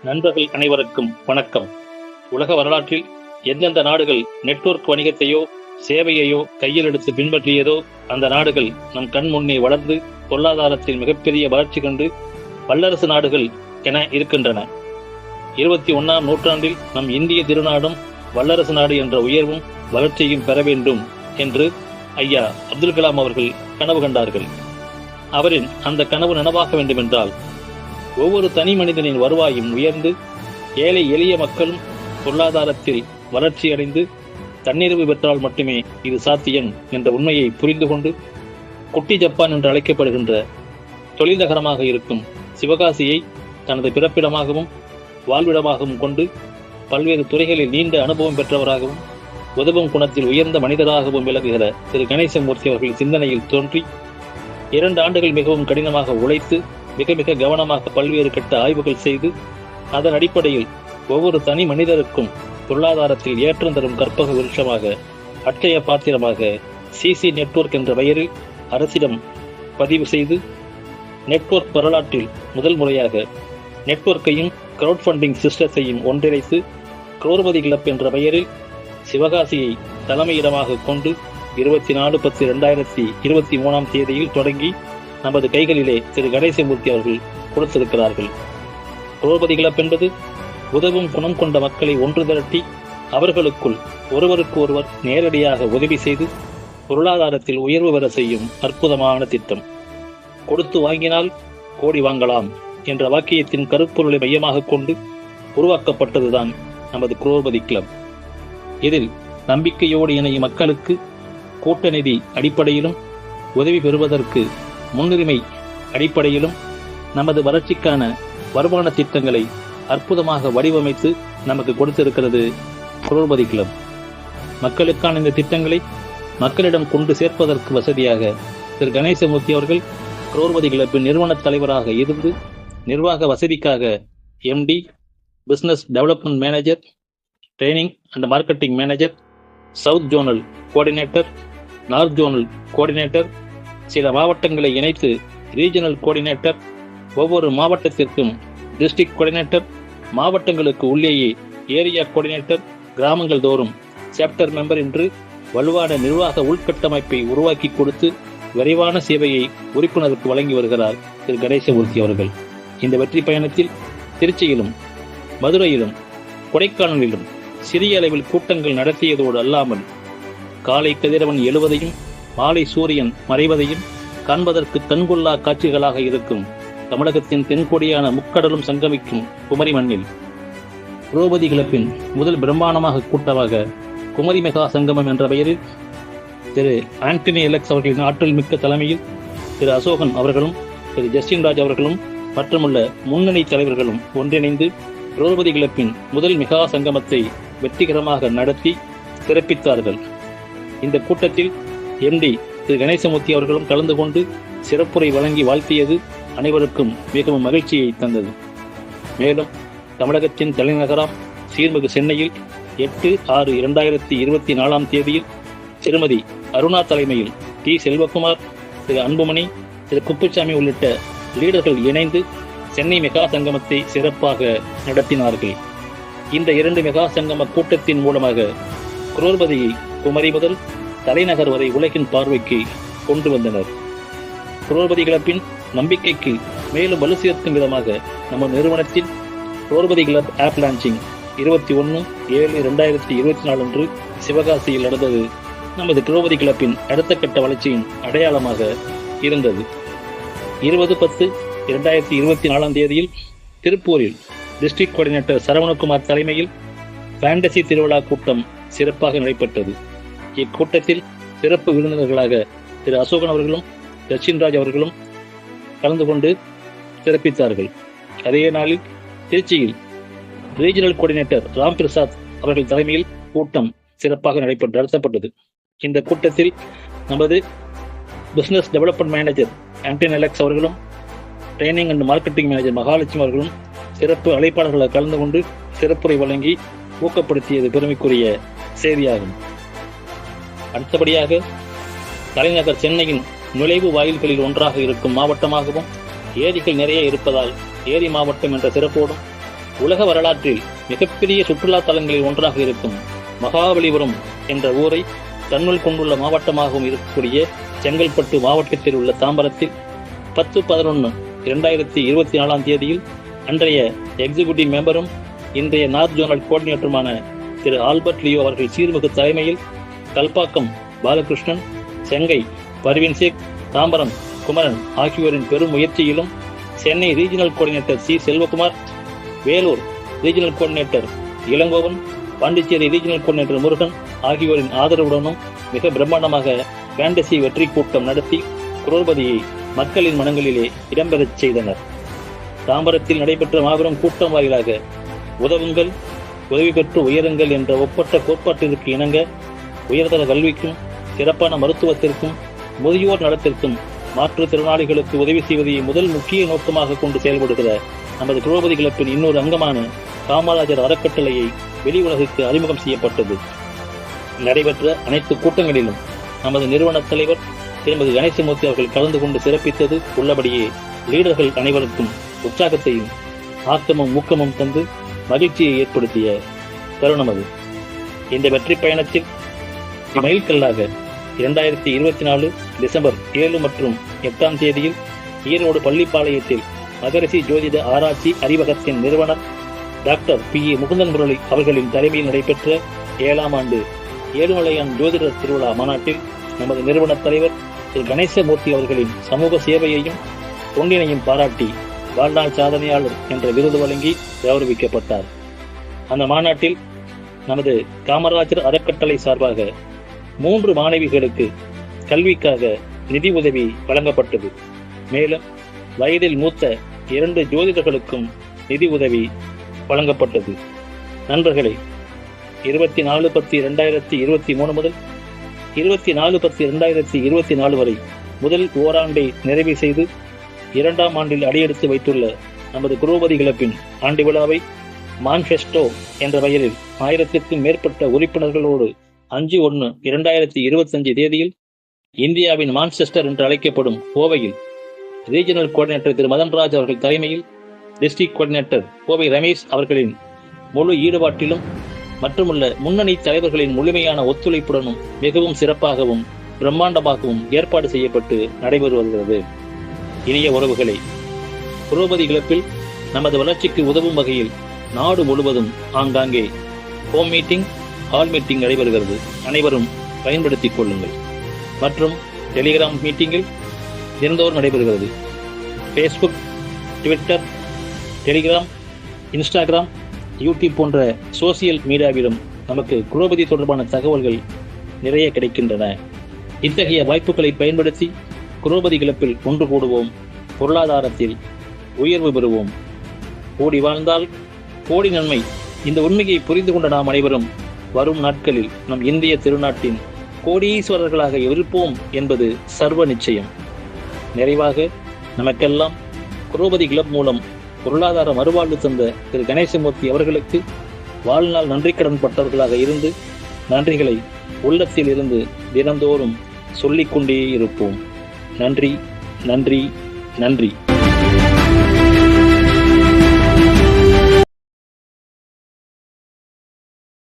நண்பர்கள் அனைவருக்கும் வணக்கம். உலக வரலாற்றில் எந்தெந்த நாடுகள் நெட்வொர்க் வணிகத்தையோ சேவையையோ கையில் எடுத்து பின்பற்றியதோ அந்த நாடுகள் நம் கண் முன்னே வளர்ந்து பொருளாதாரத்தில் மிகப்பெரிய வளர்ச்சி கண்டு வல்லரசு நாடுகள் என இருக்கின்றன. 21ஆம் நூற்றாண்டில் நம் இந்திய திருநாடும் வல்லரசு நாடு என்ற உயர்வும் வளர்ச்சியும் பெற வேண்டும் என்று ஐயா அப்துல் கலாம் அவர்கள் கனவு கண்டார்கள். அவரின் அந்த கனவு நனவாக வேண்டுமென்றால் ஒவ்வொரு தனி மனிதனின் வருவாயும் உயர்ந்து ஏழை எளிய மக்களும் பொருளாதாரத்தில் வளர்ச்சியடைந்து தன்னிறைவு பெற்றால் மட்டுமே இது சாத்தியம் என்ற உண்மையை புரிந்து கொண்டு குட்டி ஜப்பான் என்று அழைக்கப்படுகின்ற தொழில் நகரமாக இருக்கும் சிவகாசியை தனது பிறப்பிடமாகவும் வாழ்விடமாகவும் கொண்டு பல்வேறு துறைகளில் நீண்ட அனுபவம் பெற்றவராகவும் உதவும் குணத்தில் உயர்ந்த மனிதராகவும் விளங்குகிற திரு கணேசமூர்த்தி அவர்கள் சிந்தனையில் தோன்றி 2 ஆண்டுகள் மிகவும் கடினமாக உழைத்து மிக மிக கவனமாக பல்வேறு கட்ட ஆய்வுகள் செய்து அதன் அடிப்படையில் ஒவ்வொரு தனி மனிதருக்கும் பொருளாதாரத்தில் ஏற்றம் தரும் கற்பக விருட்சமாக அட்சய பாத்திரமாக சிசி நெட்வொர்க் என்ற பெயரில் அரசிடம் பதிவு செய்து நெட்வொர்க் வரலாற்றில் முதல் முறையாக நெட்வொர்க்கையும் கிரவுட் ஃபண்டிங் சிஸ்டத்தையும் ஒன்றிணைத்து குரோர்பதி கிளப் என்ற பெயரில் சிவகாசியை தலைமையிடமாக கொண்டு 24/10/2023 தேதியில் தொடங்கி நமது கைகளிலே திரு கணேசமூர்த்தி அவர்கள் கொடுத்திருக்கிறார்கள். குரோர்பதி கிளப் என்பது உதவும் குணம் கொண்ட மக்களை ஒன்று திரட்டி அவர்களுக்குள் ஒருவருக்கு ஒருவர் நேரடியாக உதவி செய்து பொருளாதாரத்தில் உயர்வு பெற செய்யும் அற்புதமான திட்டம். கொடுத்து வாங்கினால் கோடி வாங்கலாம் என்ற வாக்கியத்தின் கருப்பொருளை மையமாக கொண்டு உருவாக்கப்பட்டதுதான் நமது குரோர்பதி கிளப். இதில் நம்பிக்கையோடு இணையும் மக்களுக்கு கூட்ட நிதி அடிப்படையிலும் உதவி பெறுவதற்கு முன்னுரிமை அடிப்படையிலும் நமது வளர்ச்சிக்கான வருமான திட்டங்களை அற்புதமாக வடிவமைத்து நமக்கு கொடுத்திருக்கிறது குரோர்பதி கிளப். மக்களுக்கான இந்த திட்டங்களை மக்களிடம் கொண்டு சேர்ப்பதற்கு வசதியாக திரு கணேசமூர்த்தி அவர்கள் குரோர்பதி கிளப்பின் நிறுவன தலைவராக இருந்து நிர்வாக வசதிக்காக MD, business development manager, training and marketing manager, south zonal coordinator, north zonal coordinator, சில மாவட்டங்களை இணைத்து ரீஜனல் கோஆர்டினேட்டர், ஒவ்வொரு மாவட்டத்திற்கும் டிஸ்ட்ரிக்ட் கோஆர்டினேட்டர், மாவட்டங்களுக்கு உள்ளேயே ஏரியா கோஆர்டினேட்டர், கிராமங்கள் தோறும் சாப்டர் மெம்பர் என்று வலுவான நிர்வாக உள்கட்டமைப்பை உருவாக்கி கொடுத்து விரைவான சேவையை உறுப்பினருக்கு வழங்கி வருகிறார் திரு கணேசமூர்த்தி அவர்கள். இந்த வெற்றி பயணத்தில் திருச்சியிலும் மதுரையிலும் கொடைக்கானலிலும் சிறிய அளவில் கூட்டங்கள் நடத்தியதோடு அல்லாமல் காலை கதிரவன் எழுவதையும் மாலை சூரியன் மறைவதையும் காண்பதற்கு கண்கொள்ளா காட்சிகளாக இருக்கும் தமிழகத்தின் தென்கொடியான முக்கடலும் சங்கமிக்கும் குமரி மண்ணில் குரோர்பதி கிளப்பின் முதல் பிரம்மாண்டமாக கூட்டமாக குமரி மெகா சங்கமம் என்ற பெயரில் திரு ஆண்டனி எலெக்ஸ் அவர்களின் ஆற்றல் மிக்க தலைமையில் திரு அசோகன் அவர்களும் திரு ஜஸ்டின் ராஜ் அவர்களும் மற்றுமுள்ள முன்னணி தலைவர்களும் ஒன்றிணைந்து குரோர்பதி கிளப்பின் முதல் மெகா சங்கமத்தை வெற்றிகரமாக நடத்தி சிறப்பித்தார்கள். இந்த கூட்டத்தில் எம்டி திரு கணேசமூர்த்தி அவர்களும் கலந்து கொண்டு சிறப்புரை வழங்கி வாழ்த்தியது அனைவருக்கும் மிகவும் மகிழ்ச்சியை தந்தது. மேலும் தமிழகத்தின் தலைநகராம் சீர்மிகு சென்னையில் 8/6/2024 தேதியில் திருமதி அருணா தலைமையில் டி செல்வகுமார், திரு அன்புமணி, திரு குப்புசாமி உள்ளிட்ட லீடர்கள் இணைந்து சென்னை மெகா சங்கமத்தை சிறப்பாக நடத்தினார்கள். இந்த 2 மெகா சங்கம கூட்டத்தின் மூலமாக குரோர்பதியை குமரி முதல் தலைநகர் வரை உலகின் பார்வைக்கு கொண்டு வந்தனர். குரோர்பதி கிளப்பின் நம்பிக்கைக்கு மேலும் வலு சேர்க்கும் விதமாக நம்ம நிறுவனத்தில் குரோர்பதி கிளப் ஆப் லான்ச்சிங் 21/7/2024 அன்று சிவகாசியில் நடந்தது நமது குரோர்பதி கிளப்பின் அடுத்த கட்ட வளர்ச்சியின் அடையாளமாக இருந்தது. 20/10/2024 தேதியில் திருப்பூரில் டிஸ்ட்ரிக்ட் கோஆர்டினேட்டர் சரவணகுமார் தலைமையில் ஃபேண்டசி திருவிழா கூட்டம் சிறப்பாக நடைபெற்றது. இக்கூட்டத்தில் சிறப்பு விருந்தினர்களாக திரு அசோகன் அவர்களும் ஜஸ்டின் ராஜ் அவர்களும் கலந்து கொண்டு சிறப்பித்தார்கள். அதே நாளில் திருச்சியில் ரீஜனல் கோஆர்டினேட்டர் ராம் பிரசாத் அவர்கள் தலைமையில் கூட்டம் சிறப்பாக நடத்தப்பட்டது. இந்த கூட்டத்தில் நமது business development manager Antony Alex அவர்களும் training and marketing manager Mahalakshmi அவர்களும் சிறப்பு அழைப்பாளர்களை கலந்து கொண்டு சிறப்புரை வழங்கி ஊக்கப்படுத்தியது பெருமைக்குரிய செய்தியாகும். அடுத்தபடியாக தலைநகர் சென்னையின் நுழைவு வாயில்களில் ஒன்றாக இருக்கும் மாவட்டமாகவும் ஏரிகள் நிறைய இருப்பதால் ஏரி மாவட்டம் என்ற சிறப்போடும் உலக வரலாற்றில் மிகப்பெரிய சுற்றுலா தலங்களில் ஒன்றாக இருக்கும் மகாபலிபுரம் என்ற ஊரை தன்னுள் கொண்டுள்ள மாவட்டமாகவும் இருக்கக்கூடிய செங்கல்பட்டு மாவட்டத்தில் உள்ள தாம்பரத்தில் 10/11/2024 அன்றைய எக்ஸிகியூட்டிவ் மெம்பரும் இன்றைய நார்த் ஜோனல் கோஆர்டினேட்டருமான திரு ஆல்பர்ட் லியோ அவர்கள் சீர்மிகு தலைமையில் கல்பாக்கம் பாலகிருஷ்ணன், செங்கை பர்வீன் சேக், தாம்பரம் குமரன் ஆகியோரின் பெரும் முயற்சியிலும் Chennai regional coordinator C Selvakumar, Vellore regional coordinator Ilangovan, Pondicherry regional coordinator Murugan ஆகியோரின் ஆதரவுடனும் மிக பிரம்மாண்டமாக பேண்டசி வெற்றி கூட்டம் நடத்தி குரோபதியை மக்களின் மனங்களிலே இடம்பெறச் செய்தனர். தாம்பரத்தில் நடைபெற்ற மாபெரும் கூட்டம் வாயிலாக உதவுங்கள், உதவி பெற்று உயருங்கள் என்ற ஒப்பற்ற கோட்பாட்டிற்கு இணங்க உயர்தர கல்விக்கும் சிறப்பான மருத்துவத்திற்கும் முதியோர் நலத்திற்கும் மாற்றுத்திறனாளிகளுக்கு உதவி செய்வதை முதல் முக்கிய நோக்கமாக கொண்டு செயல்படுகிற நமது குரோபதி கிளப்பின் இன்னொரு அங்கமான காமராஜர் அறக்கட்டளையை வெளி உலகுக்கு அறிமுகம் செய்யப்பட்டது. நடைபெற்ற அனைத்து கூட்டங்களிலும் நமது நிறுவன தலைவர் திருமதி கணேசமூர்த்தி அவர்கள் கலந்து கொண்டு சிறப்பித்தது உள்ளபடியே லீடர்கள் அனைவருக்கும் உற்சாகத்தையும் ஆக்கமும் ஊக்கமும் தந்து மகிழ்ச்சியை ஏற்படுத்திய தருணம் அது. இந்த வெற்றி பயணத்தில் மைல்கல்லாக 2024 டிசம்பர் 7 மற்றும் 8 ஈரோடு பள்ளிப்பாளையத்தில் மகரிஷி ஜோதிட ஆராய்ச்சி அறிவகத்தின் நிறுவனர் டாக்டர் PA முகுந்தன் முரளி அவர்களின் தலைமையில் நடைபெற்ற 7ஆம் ஆண்டு ஏழுமலையான் ஜோதிடர் திருவிழா மாநாட்டில் நமது நிறுவன தலைவர் திரு கணேசமூர்த்தி அவர்களின் சமூக சேவையையும் தொண்டினையும் பாராட்டி வாழ்நாள் சாதனையாளர் என்ற விருது வழங்கி கௌரவிக்கப்பட்டார். அந்த மாநாட்டில் நமது காமராஜர் அறக்கட்டளை சார்பாக 3 மாணவிகளுக்கு கல்விக்காக நிதி உதவி வழங்கப்பட்டது. மேலும் வயதில் மூத்த 2 ஜோதிடர்களுக்கும் நிதி உதவி வழங்கப்பட்டது. நண்பர்களே, 24/10/2023 முதல் 24/10/2024 வரை முதல் ஓராண்டை நிறைவு செய்து 2ஆம் ஆண்டில் அடியெடுத்து வைத்துள்ள நமது குரோபதி கிளப்பின் ஆண்டு விழாவை மான்ஃபெஸ்டோ என்ற பெயரில் 1000க்கும் மேற்பட்ட உறுப்பினர்களோடு 5/1/2025 இந்தியாவின் மான்செஸ்டர் என்று அழைக்கப்படும் கோவையில் ரீஜனல் கோஆர்டினேட்டர் திரு மதன்ராஜ் அவர்கள் தலைமையில் டிஸ்ட்ரிக்ட் கோஆர்டினேட்டர் கோவை ரமேஷ் அவர்களின் முழு ஈடுபாட்டிலும் மற்றுமுள்ள முன்னணி தலைவர்களின் முழுமையான ஒத்துழைப்புடனும் மிகவும் சிறப்பாகவும் பிரம்மாண்டமாகவும் ஏற்பாடு செய்யப்பட்டு நடைபெறு வருகிறது. இனிய உறவுகளை, குரோபதி கிளப்பில் நமது வளர்ச்சிக்கு உதவும் வகையில் நாடு முழுவதும் ஆங்காங்கே ஹோம் மீட்டிங், ஹால் மீட்டிங் நடைபெறுகிறது. அனைவரும் பயன்படுத்திக் கொள்ளுங்கள். மற்றும் டெலிகிராம் மீட்டிங்கில் தினந்தோறும் நடைபெறுகிறது. Facebook, Twitter, Telegram, Instagram, YouTube போன்ற சோசியல் மீடியாவிலும் நமக்கு குரோபதி தொடர்பான தகவல்கள் நிறைய கிடைக்கின்றன. இத்தகைய வாய்ப்புகளை பயன்படுத்தி குரோபதி கிளப்பில் ஒன்று கூடுவோம், பொருளாதாரத்தில் உயர்வு பெறுவோம். கோடி வாழ்ந்தால் கோடி நன்மை. இந்த உண்மையை புரிந்து கொண்ட நாம் அனைவரும் வரும் நாட்களில் நம் இந்திய திருநாட்டின் கோடீஸ்வரர்களாக இருப்போம் என்பது சர்வ நிச்சயம். நிறைவாக நமக்கெல்லாம் குரோபதி கிளப் மூலம் பொருளாதார மறுவாழ்வு தந்த திரு கணேசமூர்த்தி அவர்களுக்கு வாழ்நாள் நன்றி கடன் பட்டவர்களாக இருந்து நன்றிகளை உள்ளத்தில் இருந்து தினந்தோறும் சொல்லிக்கொண்டே இருப்போம். நன்றி, நன்றி, நன்றி.